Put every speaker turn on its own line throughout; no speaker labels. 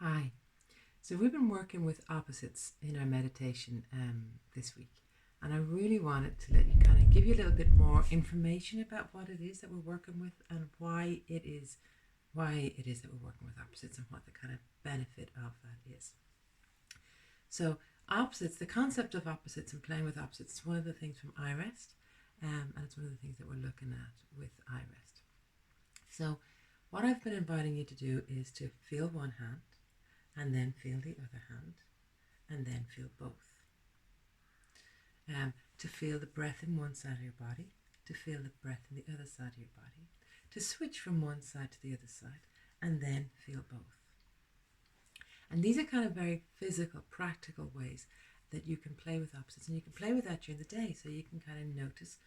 Hi. So we've been working with opposites in our meditation this week, and I really wanted to let you kind of give you a little bit more information about what it is that we're working with and why it is that we're working with opposites and what the kind of benefit of that is. So opposites, the concept of opposites and playing with opposites is one of the things from irest, and it's one of the things that we're looking at with irest. So what I've been inviting you to do is to feel one hand and then feel the other hand and then feel both. To feel the breath in one side of your body, to feel the breath in the other side of your body, to switch from one side to the other side and then feel both. And these are kind of very physical, practical ways that you can play with opposites, and you can play with that during the day, so you can kind of notice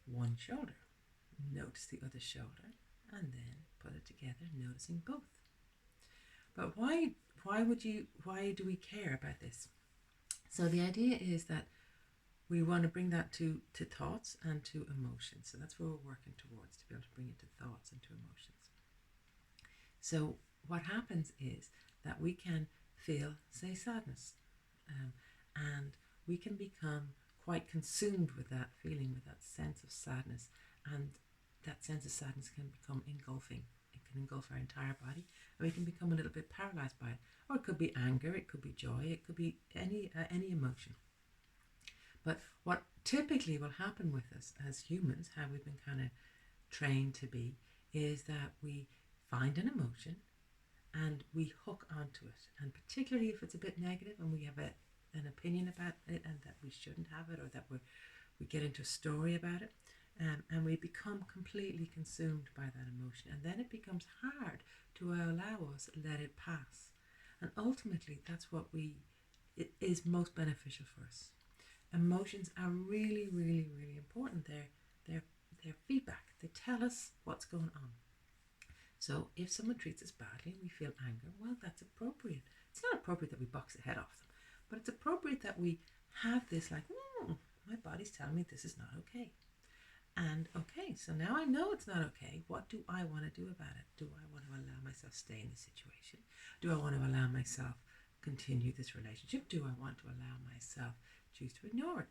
one shoulder, notice the other shoulder, and then put it together, noticing both. But why do we care about this? So the idea is that we want to bring that to thoughts and to emotions. So that's where we're working towards, to be able to bring it to thoughts and to emotions. So what happens is that we can feel, say, sadness, and we can become quite consumed with that feeling, with that sense of sadness, and that sense of sadness can become engulfing. It can engulf our entire body, and we can become a little bit paralyzed by it. Or it could be anger, it could be joy, it could be any emotion. But what typically will happen with us as humans, how we've been kind of trained to be, is that we find an emotion and we hook onto it. And particularly if it's a bit negative and we have an opinion about it and that we shouldn't have it, or that we get into a story about it, and we become completely consumed by that emotion. And then it becomes hard to allow us to let it pass. And ultimately, that's what it is most beneficial for us. Emotions are really, really, really important. They're feedback. They tell us what's going on. So if someone treats us badly and we feel anger, well, that's appropriate. It's not appropriate that we box the head off them, but it's appropriate that we have this like, my body's telling me this is not okay. And okay, so now I know it's not okay. What do I want to do about it? Do I want to allow myself stay in this situation? Do I want to allow myself continue this relationship? Do I want to allow myself choose to ignore it?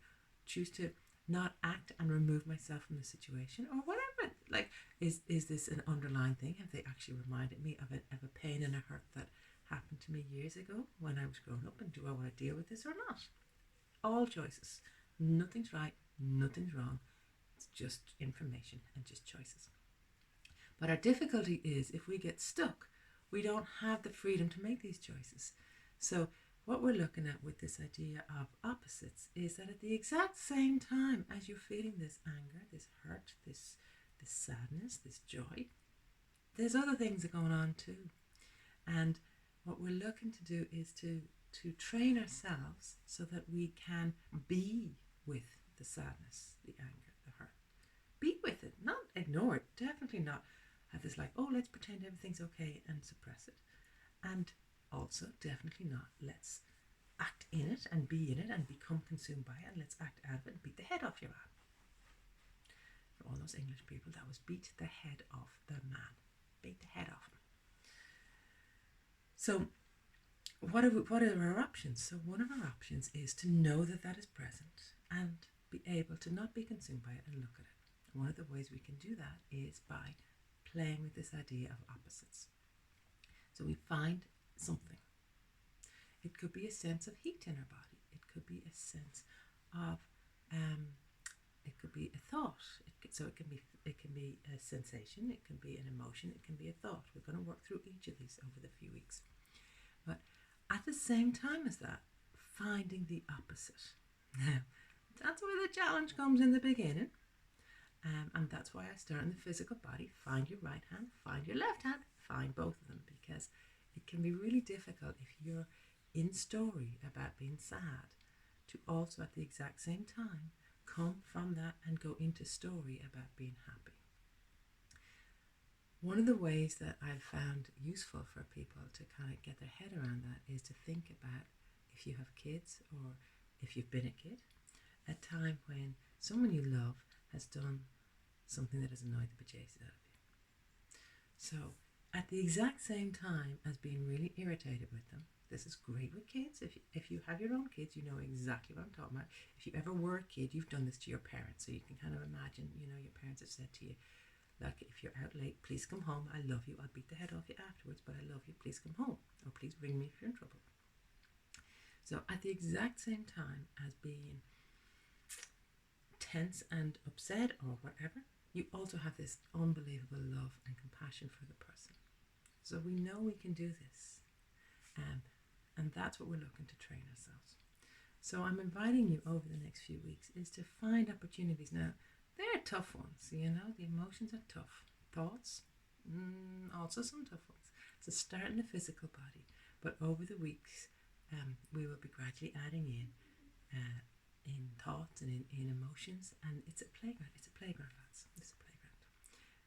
Choose to not act and remove myself from the situation, or whatever. Like, is this an underlying thing? Have they actually reminded me of a pain and a hurt that happened to me years ago when I was growing up? And do I want to deal with this or not? All choices. Nothing's right, nothing's wrong. It's just information and just choices. But our difficulty is if we get stuck, we don't have the freedom to make these choices. So what we're looking at with this idea of opposites is that at the exact same time as you're feeling this anger, this hurt, this sadness, this joy, there's other things that are going on too. And what we're looking to do is to train ourselves so that we can be with the sadness, the anger, the hurt. Be with it, not ignore it. Definitely not have this like, oh, let's pretend everything's okay and suppress it. And also, definitely not, let's act in it and be in it and become consumed by it, and let's act out of it and beat the head off your man. For all those English people, that was beat the head off the man. Beat the head off him. So what are our options? So one of our options is to know that that is present and be able to not be consumed by it and look at it. And one of the ways we can do that is by playing with this idea of opposites. So we find something. It could be a sense of heat in our body. It could be a sense of, it could be a thought. It can be a sensation. It can be an emotion. It can be a thought. We're going to work through each of these over the few weeks. But at the same time as that, finding the opposite. Now, that's where the challenge comes in the beginning. And that's why I start in the physical body. Find your right hand, find your left hand, find both of them, because it can be really difficult if you're in story about being sad to also at the exact same time come from that and go into story about being happy. One of the ways that I've found useful for people to kind of get their head around that is to think about, if you have kids or if you've been a kid, a time when someone you love has done something that has annoyed the bejesus out of you. So at the exact same time as being really irritated with them. This is great with kids. If you have your own kids, you know exactly what I'm talking about. If you ever were a kid, you've done this to your parents, so you can kind of imagine, you know, your parents have said to you, like, if you're out late, please come home. I love you. I'll beat the head off you afterwards, but I love you. Please come home. Or please ring me if you're in trouble. So at the exact same time as being tense and upset or whatever, you also have this unbelievable love and compassion for the person. So we know we can do this. And that's what we're looking to train ourselves. So I'm inviting you over the next few weeks is to find opportunities. Now, they're tough ones, you know, the emotions are tough. Thoughts, also some tough ones. So start in the physical body, but over the weeks, we will be gradually adding in thoughts and in emotions, and it's a playground. It's a playground, lads. It's a playground.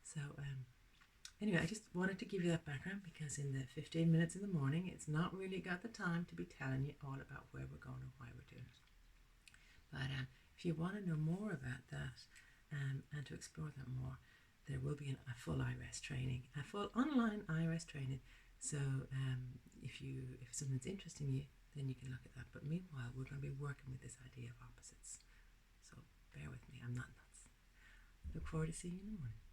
So anyway, I just wanted to give you that background because in the 15 minutes in the morning, it's not really got the time to be telling you all about where we're going and why we're doing it. But if you want to know more about that and to explore that more, there will be a full irest training, a full online irest training. So if something's interesting you, then you can look at that. But meanwhile, we're going to be working with this idea of opposites. So bear with me, I'm not nuts. Look forward to seeing you in the morning.